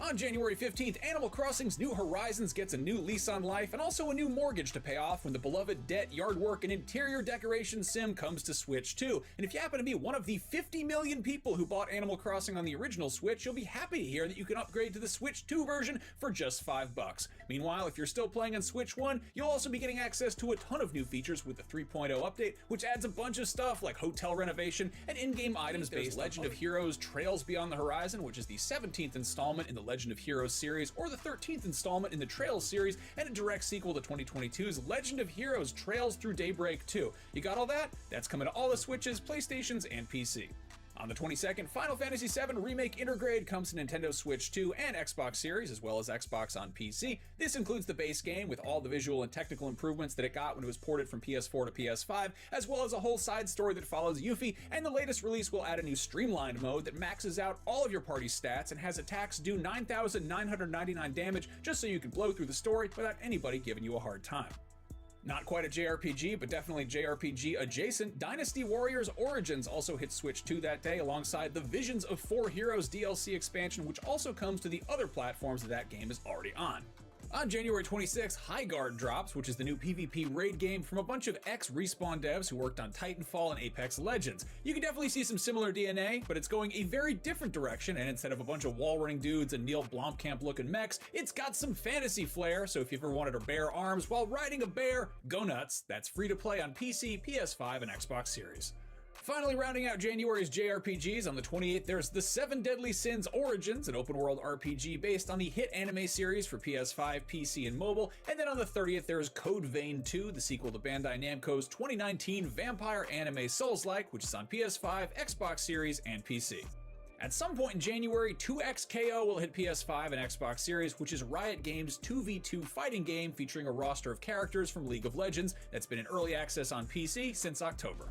On January 15th, Animal Crossing's New Horizons gets a new lease on life and also a new mortgage to pay off when the beloved debt, yard work, and interior decoration sim comes to Switch 2. And if you happen to be one of the 50 million people who bought Animal Crossing on the original Switch, you'll be happy to hear that you can upgrade to the Switch 2 version for just $5. Meanwhile, if you're still playing on Switch 1, you'll also be getting access to a ton of new features with the 3.0 update, which adds a bunch of stuff like hotel renovation and in-game items based Legend of Heroes Trails Beyond the Horizon, which is the 17th installment in the Legend of Heroes series, or the 13th installment in the Trails series, and a direct sequel to 2022's Legend of Heroes Trails Through Daybreak 2. You got all that? That's coming to all the Switches, PlayStations, and PC. On the 22nd, Final Fantasy VII Remake Intergrade comes to Nintendo Switch 2 and Xbox Series, as well as Xbox on PC. This includes the base game with all the visual and technical improvements that it got when it was ported from PS4 to PS5, as well as a whole side story that follows Yuffie, and the latest release will add a new streamlined mode that maxes out all of your party's stats and has attacks do 9,999 damage just so you can blow through the story without anybody giving you a hard time. Not quite a JRPG, but definitely JRPG adjacent, Dynasty Warriors Origins also hit Switch 2 that day alongside the Visions of Four Heroes DLC expansion, which also comes to the other platforms that game is already on. On January 26th, Highguard drops, which is the new PvP raid game from a bunch of ex-Respawn devs who worked on Titanfall and Apex Legends. You can definitely see some similar DNA, but it's going a very different direction, and instead of a bunch of wall-running dudes and Neil Blomkamp-looking mechs, it's got some fantasy flair, so if you ever wanted to bear arms while riding a bear, go nuts. That's free to play on PC, PS5, and Xbox Series. Finally rounding out January's JRPGs, on the 28th there's The Seven Deadly Sins Origins, an open-world RPG based on the hit anime series for PS5, PC, and mobile, and then on the 30th there's Code Vein 2, the sequel to Bandai Namco's 2019 vampire anime Souls-like, which is on PS5, Xbox Series, and PC. At some point in January, 2XKO will hit PS5 and Xbox Series, which is Riot Games' 2v2 fighting game featuring a roster of characters from League of Legends that's been in early access on PC since October.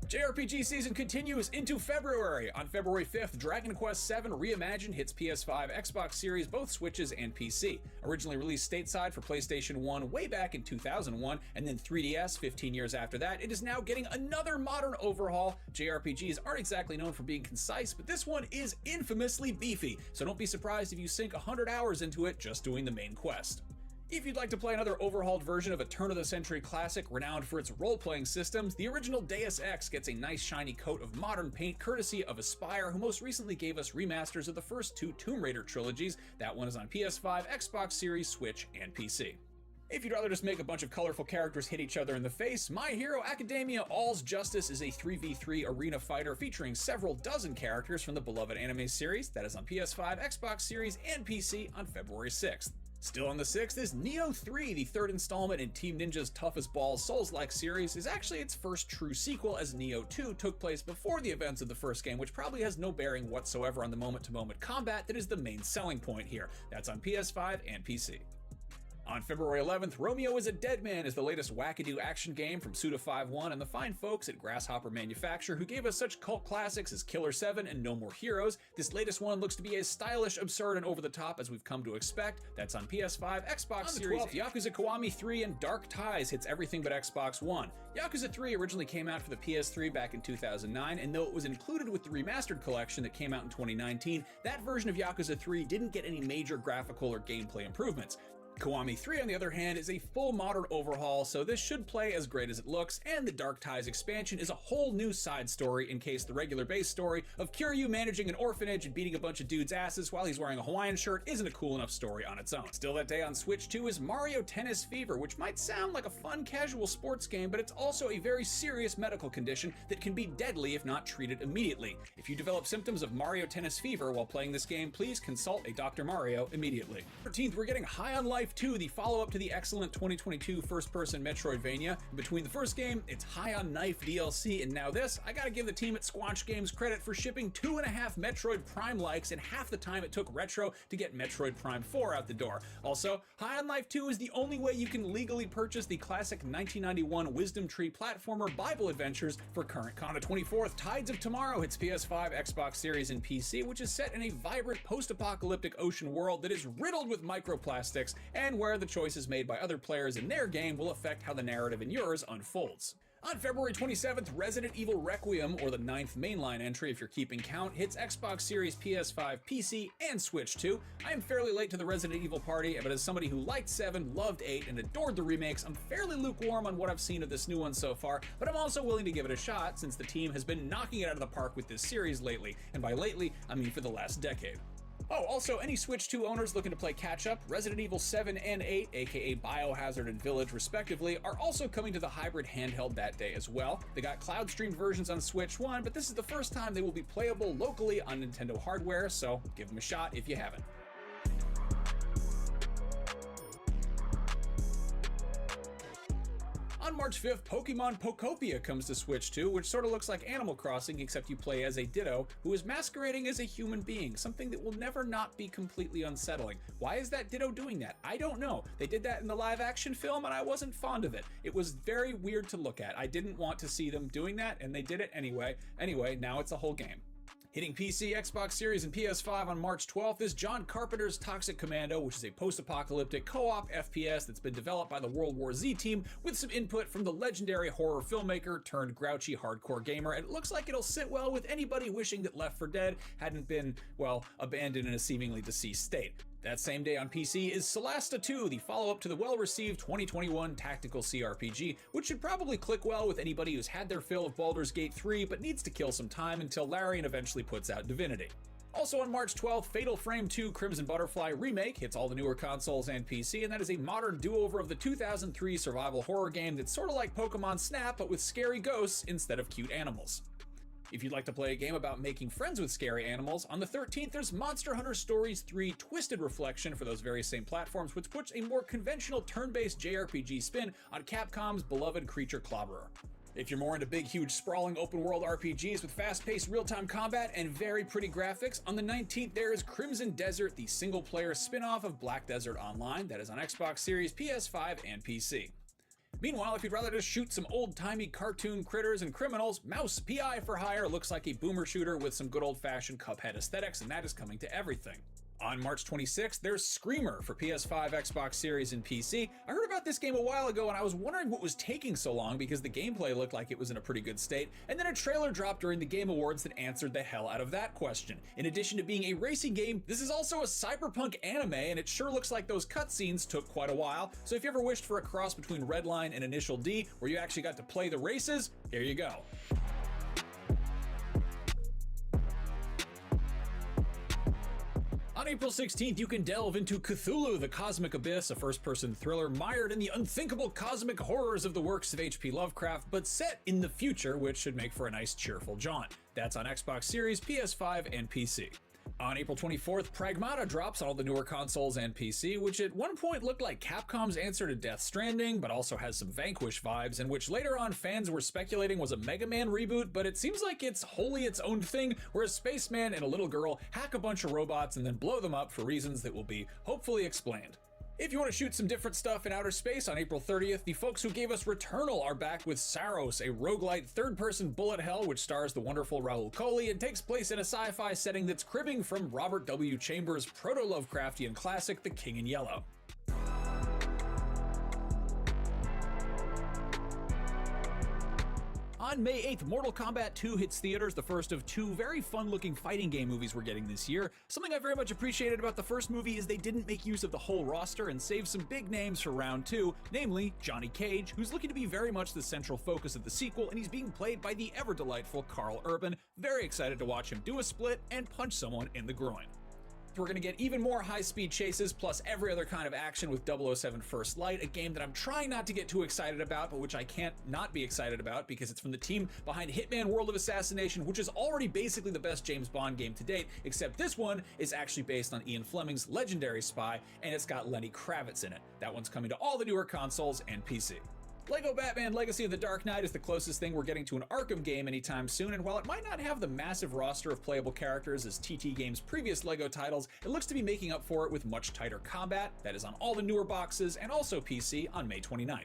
JRPG season continues into February. On February 5th, Dragon Quest VII Reimagined hits PS5, Xbox Series, both Switches, and PC. Originally released stateside for PlayStation 1 way back in 2001, and then 3DS 15 years after that, it is now getting another modern overhaul. JRPGs aren't exactly known for being concise, but this one is infamously beefy, so don't be surprised if you sink 100 hours into it just doing the main quest. If you'd like to play another overhauled version of a turn-of-the-century classic renowned for its role-playing systems, the original Deus Ex gets a nice shiny coat of modern paint courtesy of Aspyr, who most recently gave us remasters of the first two Tomb Raider trilogies. That one is on PS5, Xbox Series, Switch, and PC. If you'd rather just make a bunch of colorful characters hit each other in the face, My Hero Academia All's Justice is a 3v3 arena fighter featuring several dozen characters from the beloved anime series. That is on PS5, Xbox Series, and PC on February 6th. Still on the 6th is Neo 3, the third installment in Team Ninja's Tough as Balls Souls-like series, is actually its first true sequel, as Neo 2 took place before the events of the first game, which probably has no bearing whatsoever on the moment-to-moment combat that is the main selling point here. That's on PS5 and PC. On February 11th, Romeo is a Dead Man is the latest wackadoo action game from Suda51 and the fine folks at Grasshopper Manufacture who gave us such cult classics as Killer 7 and No More Heroes. This latest one looks to be as stylish, absurd, and over the top as we've come to expect. That's on PS5, Xbox Series, 12th, Yakuza Kiwami 3 and Dark Ties hits everything but Xbox One. Yakuza 3 originally came out for the PS3 back in 2009, and though it was included with the remastered collection that came out in 2019, that version of Yakuza 3 didn't get any major graphical or gameplay improvements. Kiwami 3, on the other hand, is a full modern overhaul, so this should play as great as it looks, and the Dark Ties expansion is a whole new side story in case the regular base story of Kiryu managing an orphanage and beating a bunch of dudes' asses while he's wearing a Hawaiian shirt isn't a cool enough story on its own. Still that day on Switch 2 is Mario Tennis Fever, which might sound like a fun casual sports game, but it's also a very serious medical condition that can be deadly if not treated immediately. If you develop symptoms of Mario Tennis Fever while playing this game, please consult a Dr. Mario immediately. 13th, we're getting High on Life 2, the follow-up to the excellent 2022 first-person Metroidvania. In between the first game, it's High on Knife DLC, and now this. I gotta give the team at Squanch Games credit for shipping 2.5 Metroid Prime likes in half the time it took Retro to get Metroid Prime 4 out the door. Also, High on Life 2 is the only way you can legally purchase the classic 1991 Wisdom Tree platformer Bible Adventures for current con. On the 24th, Tides of Tomorrow hits PS5, Xbox Series, and PC, which is set in a vibrant post-apocalyptic ocean world that is riddled with microplastics, and where the choices made by other players in their game will affect how the narrative in yours unfolds. On February 27th, Resident Evil Requiem, or the 9th mainline entry if you're keeping count, hits Xbox Series, PS5, PC, and Switch too. I am fairly late to the Resident Evil party, but as somebody who liked 7, loved 8, and adored the remakes, I'm fairly lukewarm on what I've seen of this new one so far, but I'm also willing to give it a shot since the team has been knocking it out of the park with this series lately, and by lately, I mean for the last decade. Oh, also, any Switch 2 owners looking to play catch-up, Resident Evil 7 and 8, aka Biohazard and Village respectively, are also coming to the hybrid handheld that day as well. They got cloud-streamed versions on Switch 1, but this is the first time they will be playable locally on Nintendo hardware, so give them a shot if you haven't. On March 5th, Pokemon Pokopia comes to Switch 2, which sort of looks like Animal Crossing, except you play as a Ditto, who is masquerading as a human being, something that will never not be completely unsettling. Why is that Ditto doing that? I don't know. They did that in the live-action film, and I wasn't fond of it. It was very weird to look at. I didn't want to see them doing that, and they did it anyway. Anyway, now it's a whole game. Hitting PC, Xbox Series, and PS5 on March 12th is John Carpenter's Toxic Commando, which is a post-apocalyptic co-op FPS that's been developed by the World War Z team with some input from the legendary horror filmmaker turned grouchy hardcore gamer, and it looks like it'll sit well with anybody wishing that Left 4 Dead hadn't been, well, abandoned in a seemingly deceased state. That same day on PC is Solasta 2, the follow-up to the well-received 2021 tactical CRPG, which should probably click well with anybody who's had their fill of Baldur's Gate 3 but needs to kill some time until Larian eventually puts out Divinity. Also on March 12th, Fatal Frame 2 Crimson Butterfly Remake hits all the newer consoles and PC, and that is a modern do-over of the 2003 survival horror game that's sort of like Pokemon Snap but with scary ghosts instead of cute animals. If you'd like to play a game about making friends with scary animals, on the 13th there's Monster Hunter Stories 3 Twisted Reflection for those very same platforms, which puts a more conventional turn-based JRPG spin on Capcom's beloved creature clobberer. If you're more into big, huge, sprawling open-world RPGs with fast-paced real-time combat and very pretty graphics, on the 19th there is Crimson Desert, the single-player spin-off of Black Desert Online that is on Xbox Series, PS5, and PC. Meanwhile, if you'd rather just shoot some old-timey cartoon critters and criminals, Mouse PI for Hire looks like a boomer shooter with some good old-fashioned Cuphead aesthetics, and that is coming to everything. On March 26th, there's Screamer for PS5, Xbox Series, and PC. I heard about this game a while ago and I was wondering what was taking so long because the gameplay looked like it was in a pretty good state, and then a trailer dropped during the Game Awards that answered the hell out of that question. In addition to being a racing game, this is also a cyberpunk anime, and it sure looks like those cutscenes took quite a while, so if you ever wished for a cross between Redline and Initial D, where you actually got to play the races, here you go. On April 16th, you can delve into Cthulhu, the Cosmic Abyss, a first-person thriller mired in the unthinkable cosmic horrors of the works of H.P. Lovecraft, but set in the future, which should make for a nice, cheerful jaunt. That's on Xbox Series, PS5, and PC. On April 24th, Pragmata drops on all the newer consoles and PC, which at one point looked like Capcom's answer to Death Stranding, but also has some Vanquish vibes, and which later on fans were speculating was a Mega Man reboot, but it seems like it's wholly its own thing, where a spaceman and a little girl hack a bunch of robots and then blow them up for reasons that will be hopefully explained. If you want to shoot some different stuff in outer space, on April 30th, the folks who gave us Returnal are back with Saros, a roguelite third-person bullet hell which stars the wonderful Rahul Kohli and takes place in a sci-fi setting that's cribbing from Robert W. Chambers' proto-Lovecraftian classic, The King in Yellow. On May 8th, Mortal Kombat 2 hits theaters, the first of two very fun-looking fighting game movies we're getting this year. Something I very much appreciated about the first movie is they didn't make use of the whole roster and saved some big names for round 2, namely Johnny Cage, who's looking to be very much the central focus of the sequel, and he's being played by the ever-delightful Karl Urban. Very excited to watch him do a split and punch someone in the groin. We're going to get even more high-speed chases, plus every other kind of action with 007 First Light, a game that I'm trying not to get too excited about, but which I can't not be excited about because it's from the team behind Hitman World of Assassination, which is already basically the best James Bond game to date, except this one is actually based on Ian Fleming's legendary Spy, and it's got Lenny Kravitz in it. That one's coming to all the newer consoles and PC. LEGO Batman Legacy of the Dark Knight is the closest thing we're getting to an Arkham game anytime soon, and while it might not have the massive roster of playable characters as TT Games' previous LEGO titles, it looks to be making up for it with much tighter combat that is on all the newer boxes and also PC on May 29th.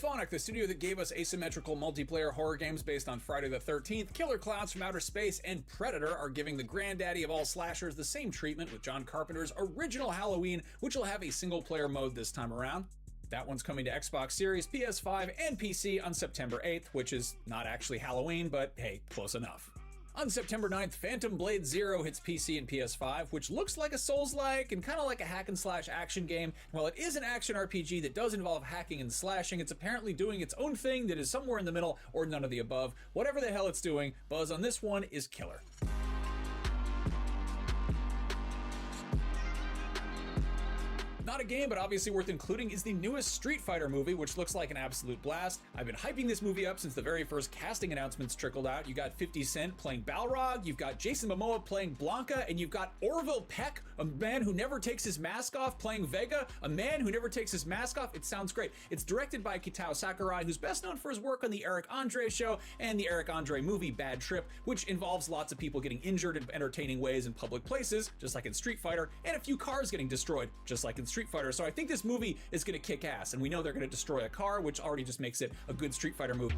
Symphonic, the studio that gave us asymmetrical multiplayer horror games based on Friday the 13th, Killer Clowns from Outer Space, and Predator, are giving the granddaddy of all slashers the same treatment with John Carpenter's original Halloween, which will have a single-player mode this time around. That one's coming to Xbox Series, PS5, and PC on September 8th, which is not actually Halloween, but hey, close enough. On September 9th, Phantom Blade Zero hits PC and PS5, which looks like a Souls-like and kind of like a hack-and-slash action game. While it is an action RPG that does involve hacking and slashing, it's apparently doing its own thing that is somewhere in the middle or none of the above. Whatever the hell it's doing, buzz on this one is killer. Not a game, but obviously worth including, is the newest Street Fighter movie, which looks like an absolute blast. I've been hyping this movie up since the very first casting announcements trickled out. You got 50 Cent playing Balrog, you've got Jason Momoa playing Blanca, and you've got Orville Peck, a man who never takes his mask off, playing Vega, a man who never takes his mask off. It sounds great. It's directed by Kitao Sakurai, who's best known for his work on The Eric Andre Show and the Eric Andre movie Bad Trip, which involves lots of people getting injured in entertaining ways in public places, just like in Street Fighter, and a few cars getting destroyed, just like in Street Fighter. So I think this movie is going to kick ass, and we know they're going to destroy a car, which already just makes it a good Street Fighter movie.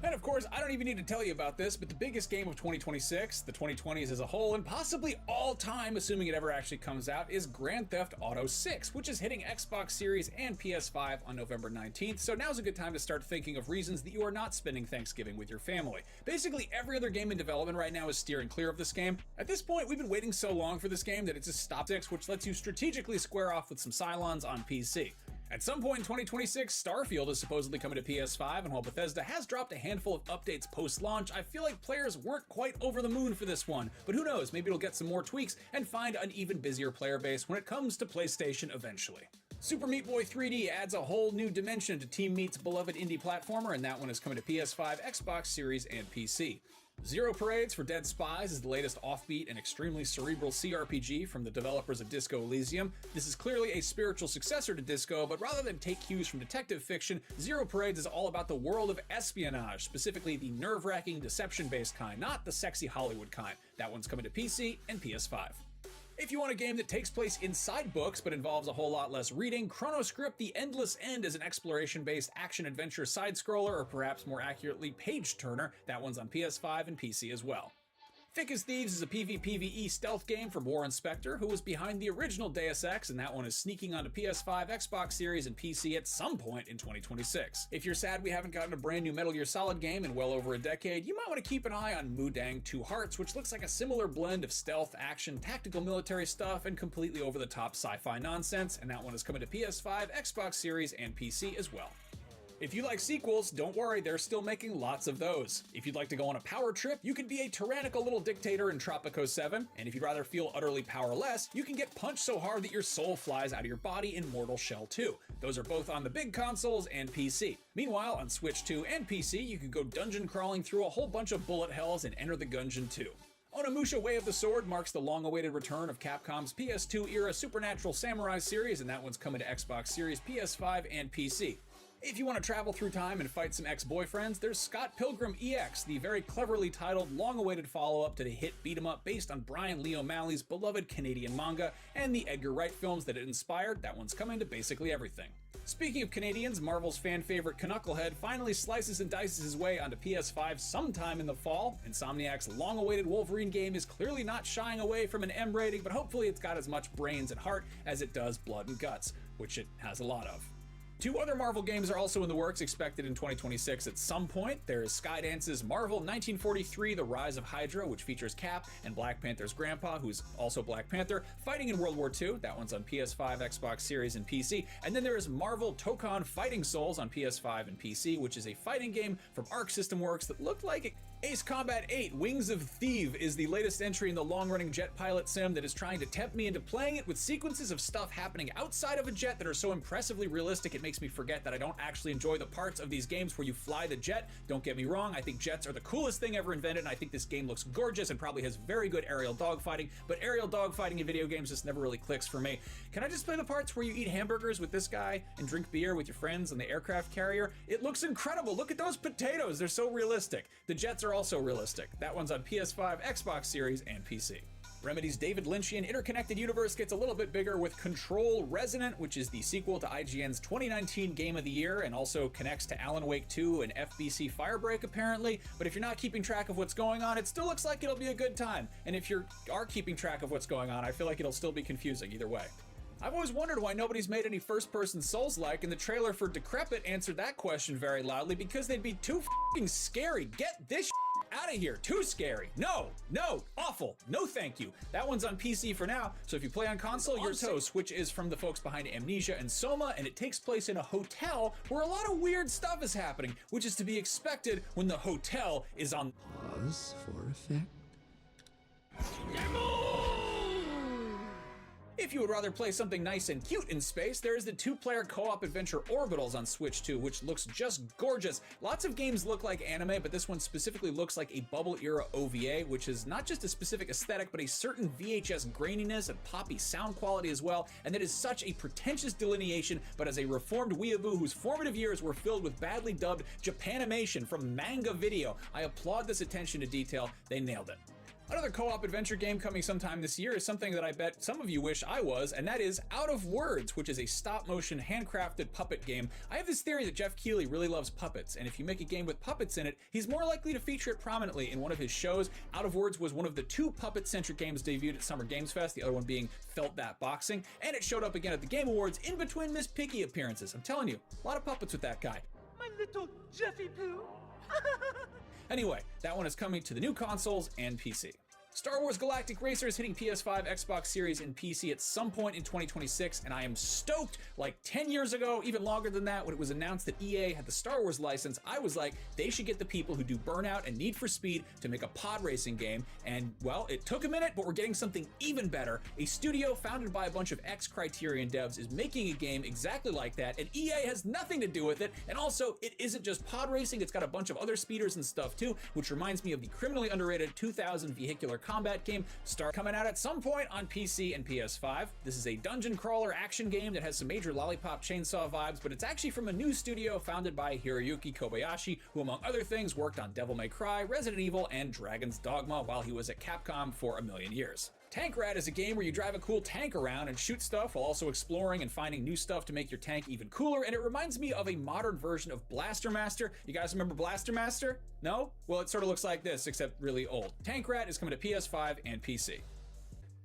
And of course, I don't even need to tell you about this, but the biggest game of 2026, the 2020s as a whole, and possibly all time, assuming it ever actually comes out, is Grand Theft Auto 6, which is hitting Xbox Series and PS5 on November 19th, so now's a good time to start thinking of reasons that you are not spending Thanksgiving with your family. Basically, every other game in development right now is steering clear of this game. At this point, we've been waiting so long for this game that it's a stop 6, which lets you strategically square off with some Cylons on PC. At some point in 2026, Starfield is supposedly coming to PS5, and while Bethesda has dropped a handful of updates post-launch, I feel like players weren't quite over the moon for this one. But who knows, maybe it'll get some more tweaks and find an even busier player base when it comes to PlayStation eventually. Super Meat Boy 3D adds a whole new dimension to Team Meat's beloved indie platformer, and that one is coming to PS5, Xbox Series, and PC. Zero Parades for Dead Spies is the latest offbeat and extremely cerebral CRPG from the developers of Disco Elysium. This is clearly a spiritual successor to Disco, but rather than take cues from detective fiction, Zero Parades is all about the world of espionage, specifically the nerve-wracking, deception-based kind, not the sexy Hollywood kind. That one's coming to PC and PS5. If you want a game that takes place inside books but involves a whole lot less reading, Chronoscript: The Endless End is an exploration-based action-adventure side-scroller, or perhaps more accurately, page-turner. That one's on PS5 and PC as well. Thick as Thieves is a PvPvE stealth game from Warren Spector, who was behind the original Deus Ex, and that one is sneaking onto PS5, Xbox Series, and PC at some point in 2026. If you're sad we haven't gotten a brand new Metal Gear Solid game in well over a decade, you might want to keep an eye on Mudang Two Hearts, which looks like a similar blend of stealth, action, tactical military stuff, and completely over-the-top sci-fi nonsense, and that one is coming to PS5, Xbox Series, and PC as well. If you like sequels, don't worry, they're still making lots of those. If you'd like to go on a power trip, you can be a tyrannical little dictator in Tropico 7, and if you'd rather feel utterly powerless, you can get punched so hard that your soul flies out of your body in Mortal Shell 2. Those are both on the big consoles and PC. Meanwhile, on Switch 2 and PC, you can go dungeon crawling through a whole bunch of bullet hells and enter the Gungeon 2. Onimusha Way of the Sword marks the long-awaited return of Capcom's PS2-era Supernatural Samurai series, and that one's coming to Xbox Series, PS5, and PC. If you want to travel through time and fight some ex-boyfriends, there's Scott Pilgrim EX, the very cleverly titled, long-awaited follow-up to the hit beat-em-up based on Brian Lee O'Malley's beloved Canadian manga and the Edgar Wright films that it inspired. That one's coming to basically everything. Speaking of Canadians, Marvel's fan-favorite Knucklehead finally slices and dices his way onto PS5 sometime in the fall. Insomniac's long-awaited Wolverine game is clearly not shying away from an M rating, but hopefully it's got as much brains and heart as it does blood and guts, which it has a lot of. Two other Marvel games are also in the works, expected in 2026 at some point. There is Skydance's Marvel 1943: The Rise of Hydra, which features Cap and Black Panther's grandpa, who's also Black Panther, fighting in World War II. That one's on PS5, Xbox Series, and PC. And then there is Marvel Tokon Fighting Souls on PS5 and PC, which is a fighting game from Arc System Works that looked like it. Ace Combat 8 Wings of Thieve is the latest entry in the long-running jet pilot sim that is trying to tempt me into playing it with sequences of stuff happening outside of a jet that are so impressively realistic it makes me forget that I don't actually enjoy the parts of these games where you fly the jet. Don't get me wrong, I think jets are the coolest thing ever invented, and I think this game looks gorgeous and probably has very good aerial dogfighting, but aerial dogfighting in video games just never really clicks for me. Can I just play the parts where you eat hamburgers with this guy and drink beer with your friends on the aircraft carrier? It looks incredible. Look at those potatoes. They're so realistic. The jets are also realistic. That one's on PS5, Xbox Series, and PC. Remedy's David Lynchian interconnected universe gets a little bit bigger with Control Resonant, which is the sequel to IGN's 2019 Game of the Year and also connects to Alan Wake 2 and FBC Firebreak apparently, but if you're not keeping track of what's going on, it still looks like it'll be a good time, and if you are keeping track of what's going on, I feel like it'll still be confusing either way. I've always wondered why nobody's made any first-person Souls-like, and the trailer for Decrepit answered that question very loudly because they'd be too f***ing scary. Get this out of here. Too scary. No, awful. No thank you. That one's on PC for now, so if you play on console, you're toast, which is from the folks behind Amnesia and Soma, and it takes place in a hotel where a lot of weird stuff is happening, which is to be expected when the hotel is on. Pause for effect. If you would rather play something nice and cute in space, there is the two-player co-op adventure Orbitals on Switch 2, which looks just gorgeous. Lots of games look like anime, but this one specifically looks like a bubble-era OVA, which is not just a specific aesthetic, but a certain VHS graininess and poppy sound quality as well, and that is such a pretentious delineation, but as a reformed weeaboo whose formative years were filled with badly dubbed Japanimation from manga video, I applaud this attention to detail. They nailed it. Another co-op adventure game coming sometime this year is something that I bet some of you wish I was, and that is Out of Words, which is a stop-motion, handcrafted puppet game. I have this theory that Jeff Keighley really loves puppets, and if you make a game with puppets in it, he's more likely to feature it prominently in one of his shows. Out of Words was one of the two puppet-centric games debuted at Summer Games Fest, the other one being Felt That Boxing, and it showed up again at the Game Awards in between Miss Piggy appearances. I'm telling you, a lot of puppets with that guy. My little Jeffy Poo. Anyway, that one is coming to the new consoles and PC. Star Wars Galactic Racer is hitting PS5, Xbox Series, and PC at some point in 2026, and I am stoked. Like 10 years ago, even longer than that, when it was announced that EA had the Star Wars license, I was like, they should get the people who do Burnout and Need for Speed to make a pod racing game, and well, it took a minute, but we're getting something even better. A studio founded by a bunch of ex-Criterion devs is making a game exactly like that, and EA has nothing to do with it, and also, it isn't just pod racing, it's got a bunch of other speeders and stuff too, which reminds me of the criminally underrated 2000 vehicular combat game coming out at some point on PC and PS5. This is a dungeon crawler action game that has some major lollipop chainsaw vibes, but it's actually from a new studio founded by Hiroyuki Kobayashi, who among other things worked on Devil May Cry, Resident Evil, and Dragon's Dogma while he was at Capcom for a million years. Tank Rat is a game where you drive a cool tank around and shoot stuff while also exploring and finding new stuff to make your tank even cooler, and it reminds me of a modern version of Blaster Master. You guys remember Blaster Master? No? Well, it sort of looks like this, except really old. Tank Rat is coming to PS5 and PC.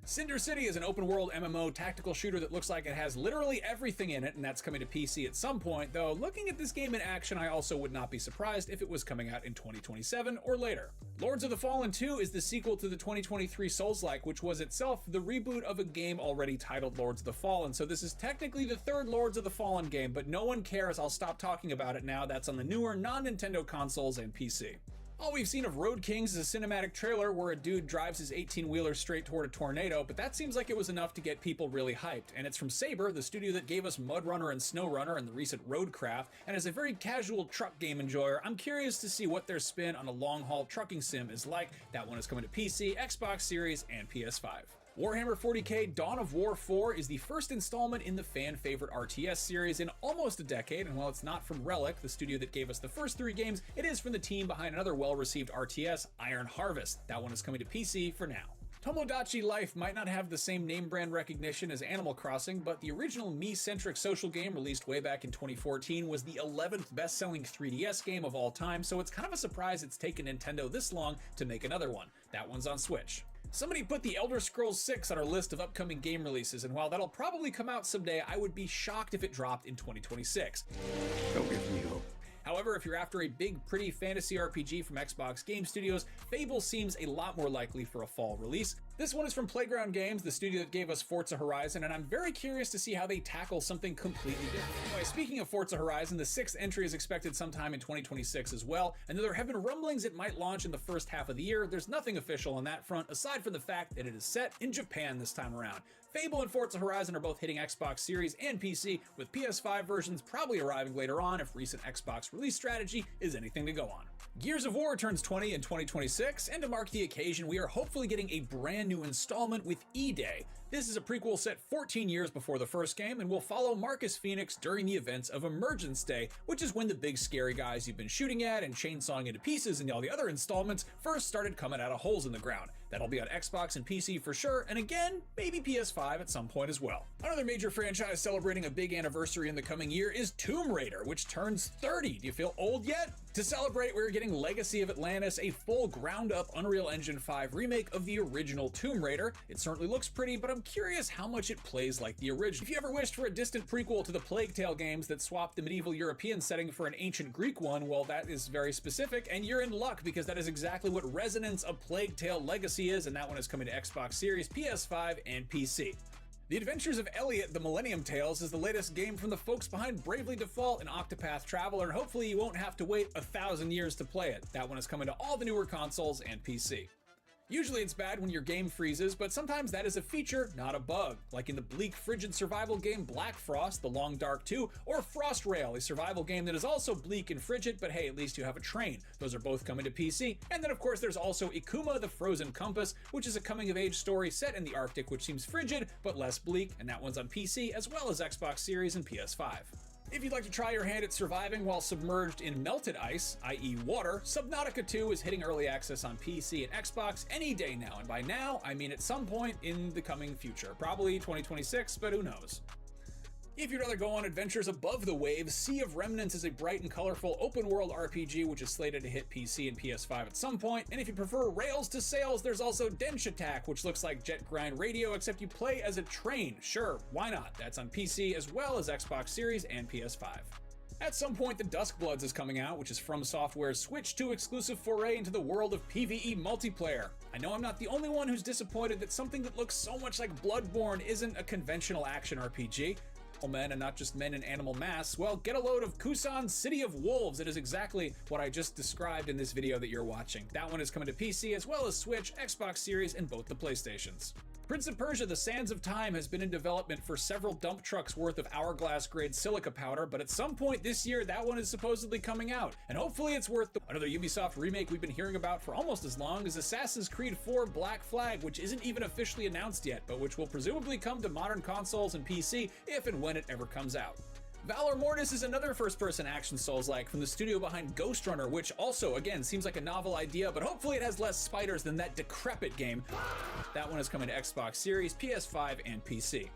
Cinder City is an open-world MMO tactical shooter that looks like it has literally everything in it, and that's coming to PC at some point, though looking at this game in action, I also would not be surprised if it was coming out in 2027 or later. Lords of the Fallen 2 is the sequel to the 2023 Souls-like, which was itself the reboot of a game already titled Lords of the Fallen, so this is technically the third Lords of the Fallen game, but no one cares, I'll stop talking about it now. That's on the newer non-Nintendo consoles and PC. All we've seen of Road Kings is a cinematic trailer where a dude drives his 18-wheeler straight toward a tornado, but that seems like it was enough to get people really hyped. And it's from Saber, the studio that gave us Mud Runner and Snow Runner and the recent Roadcraft, and as a very casual truck game enjoyer, I'm curious to see what their spin on a long-haul trucking sim is like. That one is coming to PC, Xbox Series, and PS5. Warhammer 40k Dawn of War 4 is the first installment in the fan-favorite RTS series in almost a decade, and while it's not from Relic, the studio that gave us the first three games, it is from the team behind another well-received RTS, Iron Harvest. That one is coming to PC for now. Tomodachi Life might not have the same name brand recognition as Animal Crossing, but the original me-centric social game released way back in 2014 was the 11th best-selling 3DS game of all time, so it's kind of a surprise it's taken Nintendo this long to make another one. That one's on Switch. Somebody put The Elder Scrolls 6 on our list of upcoming game releases, and while that'll probably come out someday, I would be shocked if it dropped in 2026. Don't give me hope. However, if you're after a big, pretty fantasy RPG from Xbox Game Studios, Fable seems a lot more likely for a fall release. This one is from Playground Games, the studio that gave us Forza Horizon, and I'm very curious to see how they tackle something completely different. Anyway, speaking of Forza Horizon, the 6th entry is expected sometime in 2026 as well, and though there have been rumblings it might launch in the first half of the year, there's nothing official on that front aside from the fact that it is set in Japan this time around. Fable and Forza Horizon are both hitting Xbox Series and PC, with PS5 versions probably arriving later on if recent Xbox release strategy is anything to go on. Gears of War turns 20 in 2026, and to mark the occasion, we are hopefully getting a brand new installment with E-Day. This is a prequel set 14 years before the first game, and will follow Marcus Phoenix during the events of Emergence Day, which is when the big scary guys you've been shooting at and chainsawing into pieces in all the other installments first started coming out of holes in the ground. That'll be on Xbox and PC for sure, and again, maybe PS5 at some point as well. Another major franchise celebrating a big anniversary in the coming year is Tomb Raider, which turns 30. Do you feel old yet? To celebrate, we're getting Legacy of Atlantis, a full ground-up Unreal Engine 5 remake of the original Tomb Raider. It certainly looks pretty, but I'm curious how much it plays like the original. If you ever wished for a distant prequel to the Plague Tale games that swapped the medieval European setting for an ancient Greek one, well, that is very specific, and you're in luck because that is exactly what Resonance of Plague Tale Legacy is, and that one is coming to Xbox Series, PS5, and PC. The Adventures of Elliot, the Millennium Tales, is the latest game from the folks behind Bravely Default and Octopath Traveler, and hopefully you won't have to wait 1,000 years to play it. That one is coming to all the newer consoles and PC. Usually it's bad when your game freezes, but sometimes that is a feature, not a bug, like in the bleak, frigid survival game Black Frost, The Long Dark 2, or Frost Rail, a survival game that is also bleak and frigid, but hey, at least you have a train. Those are both coming to PC. And then of course there's also Ikuma the Frozen Compass, which is a coming-of-age story set in the Arctic which seems frigid, but less bleak, and that one's on PC as well as Xbox Series and PS5. If you'd like to try your hand at surviving while submerged in melted ice, i.e. water, Subnautica 2 is hitting early access on PC and Xbox any day now, and by now, I mean at some point in the coming future. Probably 2026, but who knows. If you'd rather go on adventures above the waves, Sea of Remnants is a bright and colorful open-world RPG which is slated to hit PC and PS5 at some point, and if you prefer rails to sails, there's also Dench Attack, which looks like Jet Grind Radio, except you play as a train. Sure, why not? That's on PC as well as Xbox Series and PS5. At some point, the Duskbloods is coming out, which is From Software's Switch 2 exclusive foray into the world of PvE multiplayer. I know I'm not the only one who's disappointed that something that looks so much like Bloodborne isn't a conventional action RPG. Men and not just men in animal masks, well, get a load of Kusan's City of Wolves. It is exactly what I just described in this video that you're watching. That one is coming to PC as well as Switch, Xbox Series, and both the PlayStations. Prince of Persia: The Sands of Time has been in development for several dump trucks worth of hourglass-grade silica powder, but at some point this year, that one is supposedly coming out, and hopefully it's worth another Ubisoft remake we've been hearing about for almost as long as Assassin's Creed 4 Black Flag, which isn't even officially announced yet, but which will presumably come to modern consoles and PC if and when it ever comes out. Valor Mortis is another first-person action Souls-like from the studio behind Ghost Runner, which also, again, seems like a novel idea, but hopefully it has less spiders than that decrepit game. That one is coming to Xbox Series, PS5, and PC.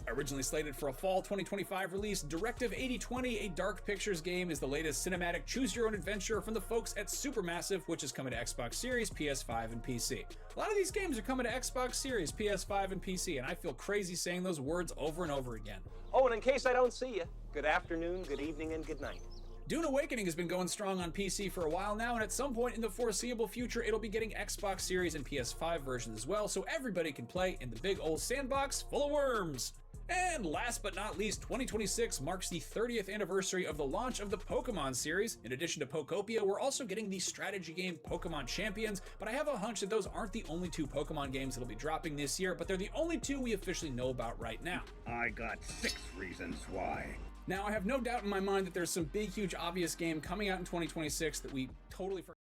Originally slated for a fall 2025 release, Directive 8020, a Dark Pictures game, is the latest cinematic choose-your-own-adventure from the folks at Supermassive, which is coming to Xbox Series, PS5, and PC. A lot of these games are coming to Xbox Series, PS5, and PC, and I feel crazy saying those words over and over again. Oh, and in case I don't see you, good afternoon, good evening, and good night. Dune Awakening has been going strong on PC for a while now, and at some point in the foreseeable future, it'll be getting Xbox Series and PS5 versions as well, so everybody can play in the big old sandbox full of worms. And last but not least, 2026 marks the 30th anniversary of the launch of the Pokemon series. In addition to Pokopia, we're also getting the strategy game Pokemon Champions, but I have a hunch that those aren't the only two Pokemon games that'll be dropping this year, but they're the only two we officially know about right now. I got 6 reasons why. Now, I have no doubt in my mind that there's some big, huge, obvious game coming out in 2026 that we totally forgot.